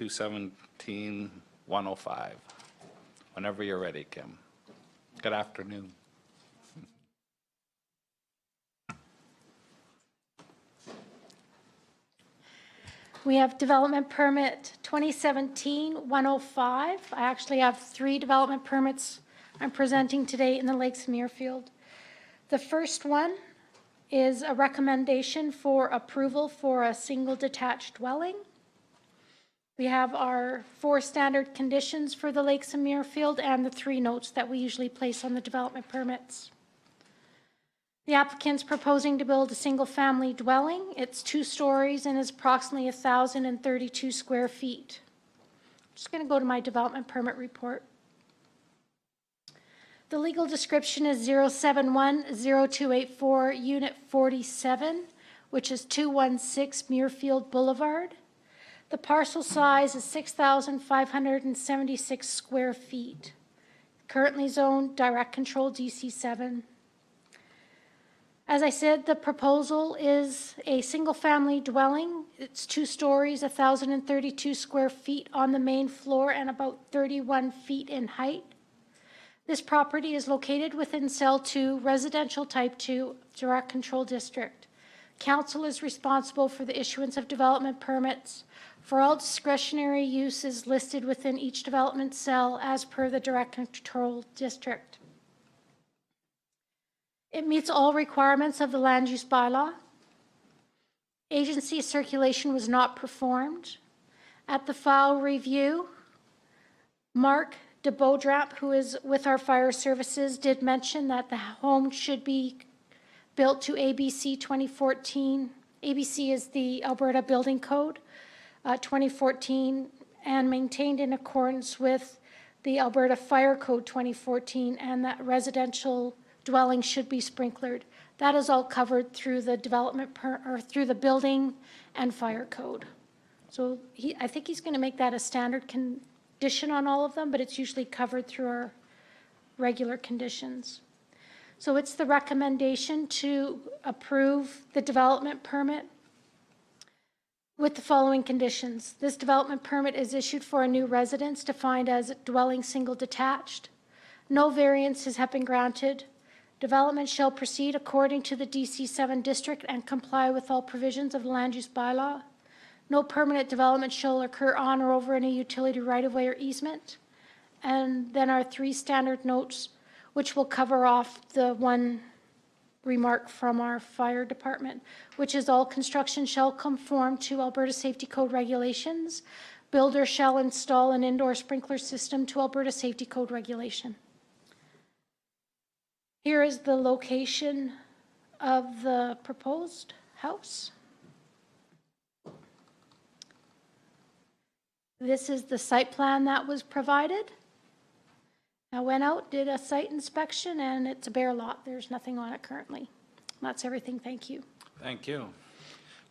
217-105. Whenever you're ready, Kim. Good afternoon. We have development permit 2017-105. I actually have 3 development permits I'm presenting today in the Lakes of Muirfield. The first one is a recommendation for approval for a single detached dwelling. We have our 4 standard conditions for the Lakes of Muirfield and the 3 notes that we usually place on the development permits. The applicant's proposing to build a single-family dwelling. It's 2 stories and is approximately 1,032 square feet. I'm just going to go to my development permit report. The legal description is 071-0284 Unit 47, which is 216 Muirfield Boulevard. The parcel size is 6,576 square feet. Currently zoned direct control DC7. As I said, the proposal is a single-family dwelling. It's 2 stories, 1,032 square feet on the main floor and about 31 feet in height. This property is located within Cell 2, Residential Type 2, Direct Control District. Council is responsible for the issuance of development permits for all discretionary uses listed within each development cell as per the Direct Control District. It meets all requirements of the land use bylaw. Agency circulation was not performed. At the file review, Mark de Beaudramp, who is with our fire services, did mention that the home should be built to ABC 2014. ABC is the Alberta Building Code 2014 and maintained in accordance with the Alberta Fire Code 2014, and that residential dwelling should be sprinklered. That is all covered through the development or through the building and fire code. So I think he's going to make that a standard condition on all of them, but it's usually covered through our regular conditions. So it's the recommendation to approve the development permit with the following conditions. This development permit is issued for a new residence defined as dwelling single detached. No variances have been granted. Development shall proceed according to the DC7 district and comply with all provisions of the land use bylaw. No permanent development shall occur on or over any utility right-of-way or easement. And then our 3 standard notes, which will cover off the 1 remark from our fire department, which is all construction shall conform to Alberta Safety Code regulations. Builder shall install an indoor sprinkler system to Alberta Safety Code regulation. Here is the location of the proposed house. This is the site plan that was provided. I went out, did a site inspection, and it's a bare lot. There's nothing on it currently. That's everything. Thank you. Thank you.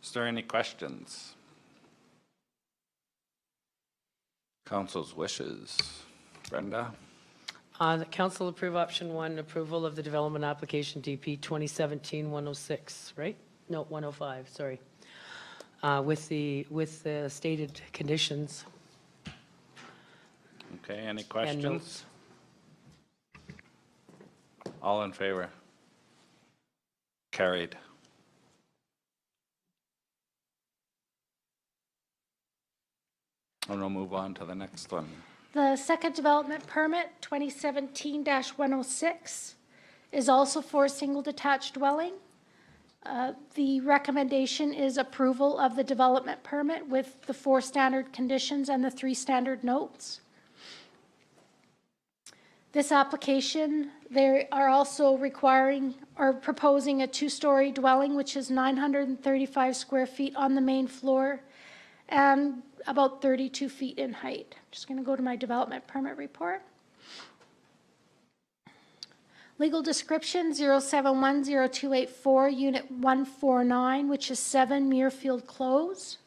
Is there any questions? Council's wishes. Brenda? The council approve option 1, approval of the development application DP 2017-106, right? No, 105, sorry. With the stated conditions. Okay, any questions? All in favor? Carried. And we'll move on to the next one. The second development permit, 2017-106, is also for a single detached dwelling. The recommendation is approval of the development permit with the 4 standard conditions and the 3 standard notes. This application, they are also requiring or proposing a 2-story dwelling, which is 935 square feet on the main floor and about 32 feet in height. I'm just going to go to my development permit report. Legal description 0710284 Unit 149, which is 7 Muirfield Close.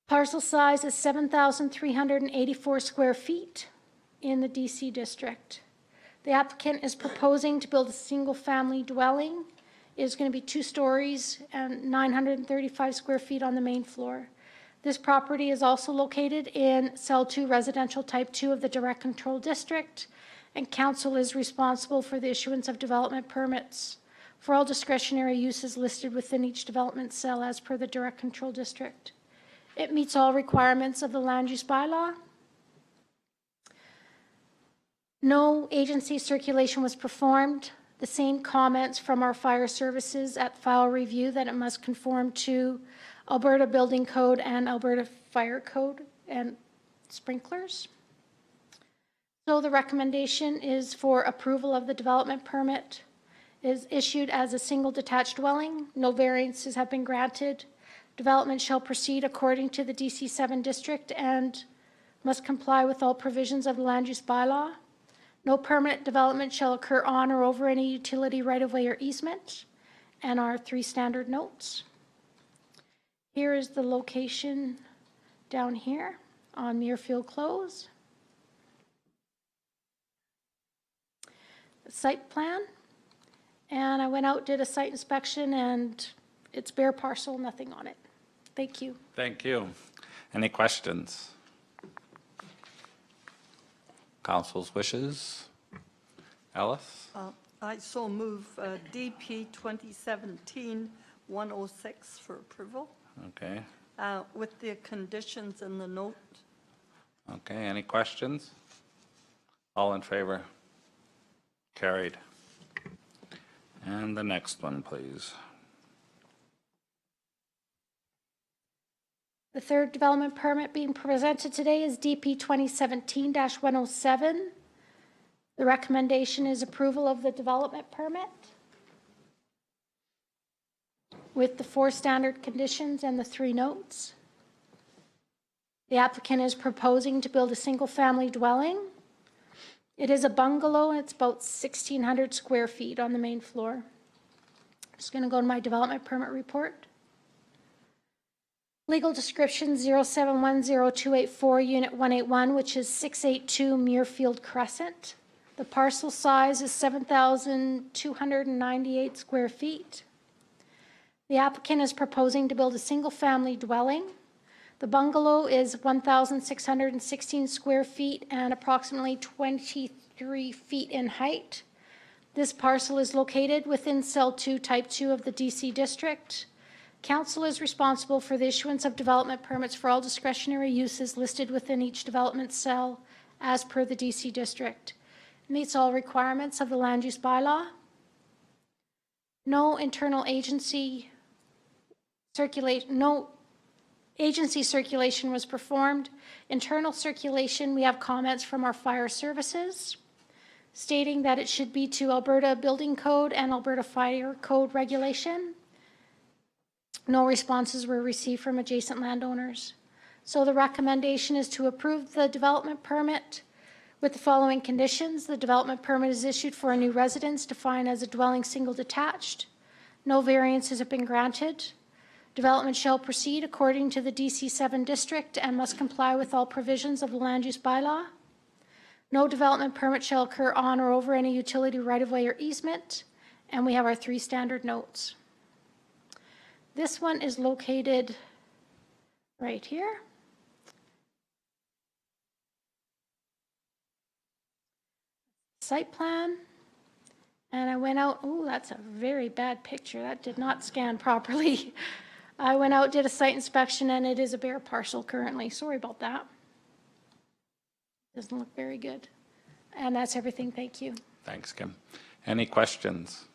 Parcel size is 7,384 square feet in the DC district. The applicant is proposing to build a single-family dwelling. It is going to be 2 stories and 935 square feet on the main floor. This property is also located in Cell 2 Residential Type 2 of the Direct Control District, and council is responsible for the issuance of development permits for all discretionary uses listed within each development cell as per the Direct Control District. It meets all requirements of the land use bylaw. No agency circulation was performed. The same comments from our fire services at file review that it must conform to Alberta Building Code and Alberta Fire Code and sprinklers. So the recommendation is for approval of the development permit. It is issued as a single detached dwelling. No variances have been granted. Development shall proceed according to the DC7 district and must comply with all provisions of the land use bylaw. No permanent development shall occur on or over any utility right-of-way or easement, and our 3 standard notes. Here is the location down here on Muirfield Close. The site plan, and I went out, did a site inspection, and it's bare parcel, nothing on it. Thank you. Thank you. Any questions? Council's wishes. Alice? I so move DP 2017-106 for approval Okay. with the conditions in the note. Okay, any questions? All in favor? Carried. And the next one, please. The third development permit being presented today is DP 2017-107. The recommendation is approval of the development permit with the 4 standard conditions and the 3 notes. The applicant is proposing to build a single-family dwelling. It is a bungalow, and it's about 1,600 square feet on the main floor. I'm just going to go to my development permit report. Legal description 0710-284, Unit 181, which is 682 Muirfield Crescent. The parcel size is 7,298 square feet. The applicant is proposing to build a single-family dwelling. The bungalow is 1,616 square feet and approximately 23 feet in height. This parcel is located within Cell 2, Type 2 of the DC District. Council is responsible for the issuance of development permits for all discretionary uses listed within each development cell as per the DC District. Meets all requirements of the land use bylaw. No agency circulation was performed. Internal circulation, we have comments from our fire services stating that it should be to Alberta Building Code and Alberta Fire Code regulation. No responses were received from adjacent landowners. So the recommendation is to approve the development permit with the following conditions. The development permit is issued for a new residence defined as a dwelling single detached. No variances have been granted. Development shall proceed according to the DC7 district and must comply with all provisions of the land use bylaw. No development permit shall occur on or over any utility right-of-way or easement. And we have our 3 standard notes. This one is located right here. Site plan. And I went out, oh, that's a very bad picture. That did not scan properly. I went out, did a site inspection, and it is a bare parcel currently. Sorry about that. Doesn't look very good. And that's everything. Thank you. Thanks, Kim. Any questions?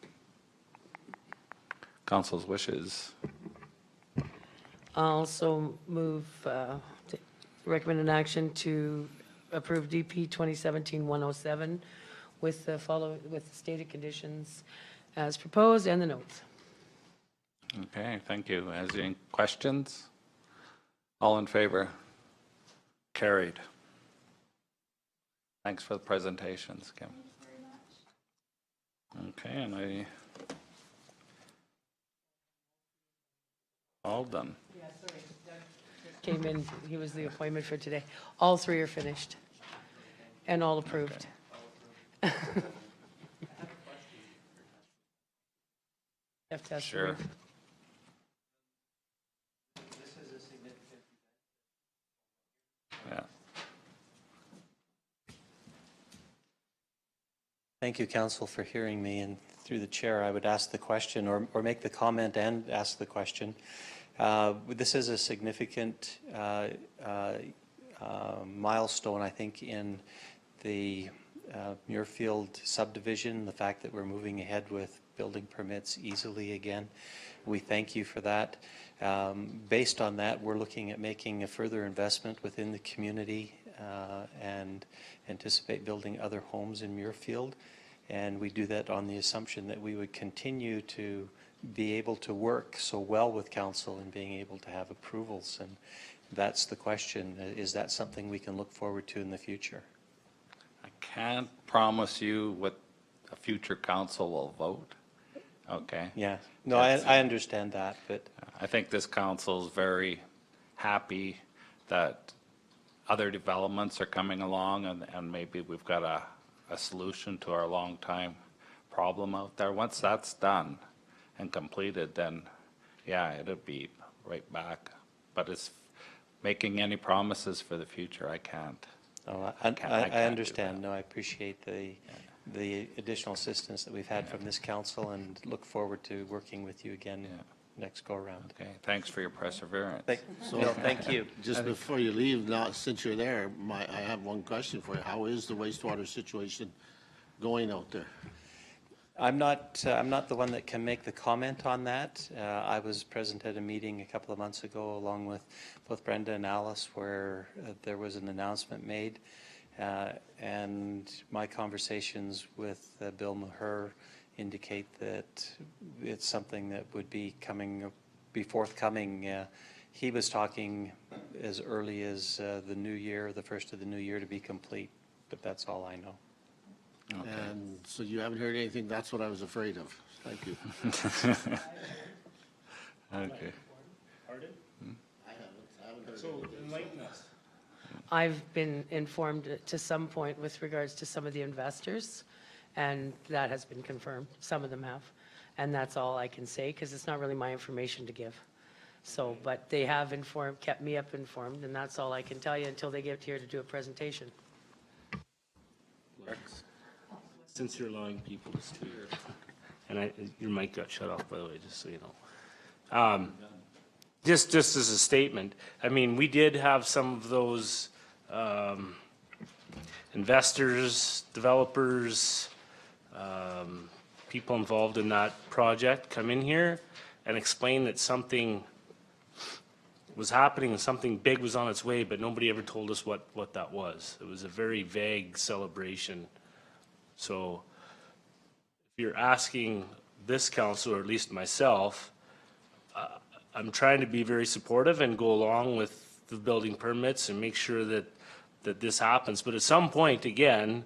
Council's wishes. I'll also move, recommend an action to approve DP 2017-107 with the stated conditions as proposed and the notes. Okay, thank you. Any questions? All in favor? Carried. Thanks for the presentations, Kim. Okay, and all done. Came in, he was the appointment for today. All 3 are finished and all approved. Have to ask Sure. the- Thank you, Council, for hearing me. And through the chair, I would ask the question or make the comment and ask the question. This is a significant milestone, I think, in the Muirfield subdivision, the fact that we're moving ahead with building permits easily again. We thank you for that. Based on that, we're looking at making a further investment within the community and anticipate building other homes in Muirfield. And we do that on the assumption that we would continue to be able to work so well with council and being able to have approvals. And that's the question. Is that something we can look forward to in the future? I can't promise you what a future council will vote. Okay. Yeah. No, I understand that, but I think this council is very happy that other developments are coming along and maybe we've got a solution to our long time problem out there. Once that's done and completed, then yeah, it'll be right back. But it's making any promises for the future, I can't. oh, I can't I do understand. that. No, I appreciate the additional assistance that we've had from this council and look forward to working with you again next go around. Okay, thanks for your perseverance. Thank you. Just before you leave, now, since you're there, I have one question for you. How is the wastewater situation going out there? I'm not the one that can make the comment on that. I was present at a meeting a couple of months ago along with both Brenda and Alice where there was an announcement made. And my conversations with Bill Maher indicate that it's something that would be forthcoming. He was talking as early as the new year, the first of the new year to be complete, but that's all I know. Okay. And so you haven't heard anything? That's what I was afraid of. Thank you. Okay. I've been informed to some point with regards to some of the investors, and that has been confirmed. Some of them have. And that's all I can say, because it's not really my information to give. So, but they have kept me up informed, and that's all I can tell you until they get here to do a presentation. Since you're allowing people to speak, and your mic got shut off, by the way, just so you know. Just as a statement, I mean, we did have some of those investors, developers, people involved in that project come in here and explain that something was happening and something big was on its way, but nobody ever told us what that was. It was a very vague celebration. So if you're asking this council, or at least myself, I'm trying to be very supportive and go along with the building permits and make sure that this happens. But at some point, again,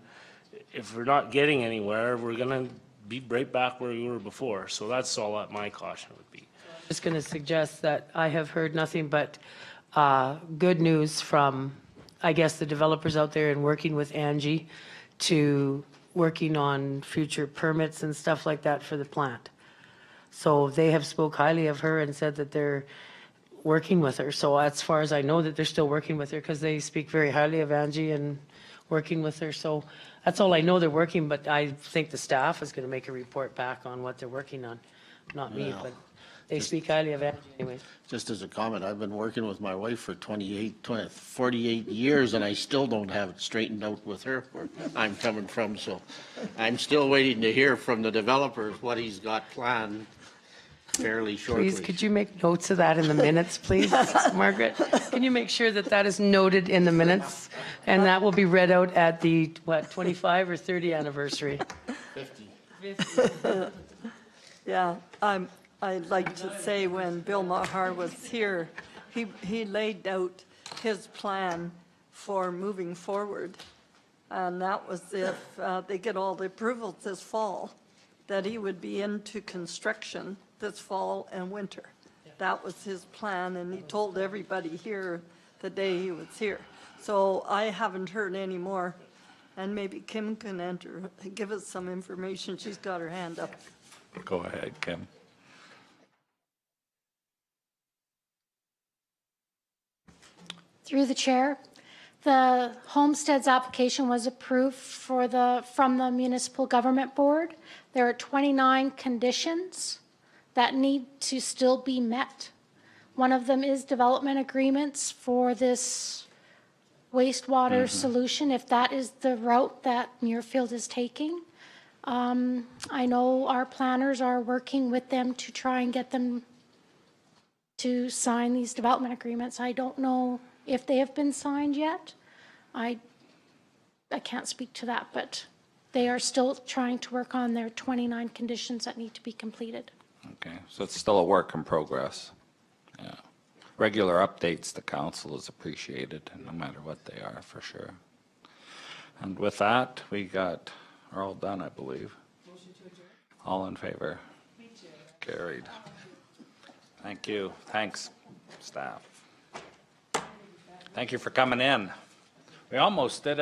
if we're not getting anywhere, we're going to be right back where we were before. So that's all that my caution would be. Just going to suggest that I have heard nothing but good news from, I guess, the developers out there and working with Angie to working on future permits and stuff like that for the plant. So they have spoke highly of her and said that they're working with her. So as far as I know, that they're still working with her, because they speak very highly of Angie and working with her. So that's all I know, they're working, but I think the staff is going to make a report back on what they're working on. Not me, but they speak highly of Angie anyway. Just as a comment, I've been working with my wife for 48 years, and I still don't have it straightened out with her where I'm coming from. So I'm still waiting to hear from the developers what he's got planned fairly shortly. Please, could you make notes of that in the minutes, please, Margaret? Can you make sure that that is noted in the minutes? And that will be read out at the, 25 or 30 anniversary? 50. Yeah, I'd like to say when Bill Maher was here, he laid out his plan for moving forward. And that was if they get all the approvals this fall, that he would be into construction this fall and winter. That was his plan, and he told everybody here the day he was here. So I haven't heard any more, and maybe Kim can give us some information. She's got her hand up. Go ahead, Kim. Through the chair, the Homesteads application was approved from the Municipal Government Board. There are 29 conditions that need to still be met. One of them is development agreements for this wastewater solution, if that is the route that Muirfield is taking. I know our planners are working with them to try and get them to sign these development agreements. I don't know if they have been signed yet. I can't speak to that, but they are still trying to work on their 29 conditions that need to be completed. Okay, so it's still a work in progress. Yeah. Regular updates to council is appreciated, no matter what they are, for sure. And with that, are all done, I believe. All in favor? Carried. Thank you. Thanks, staff. Thank you for coming in. We almost did it.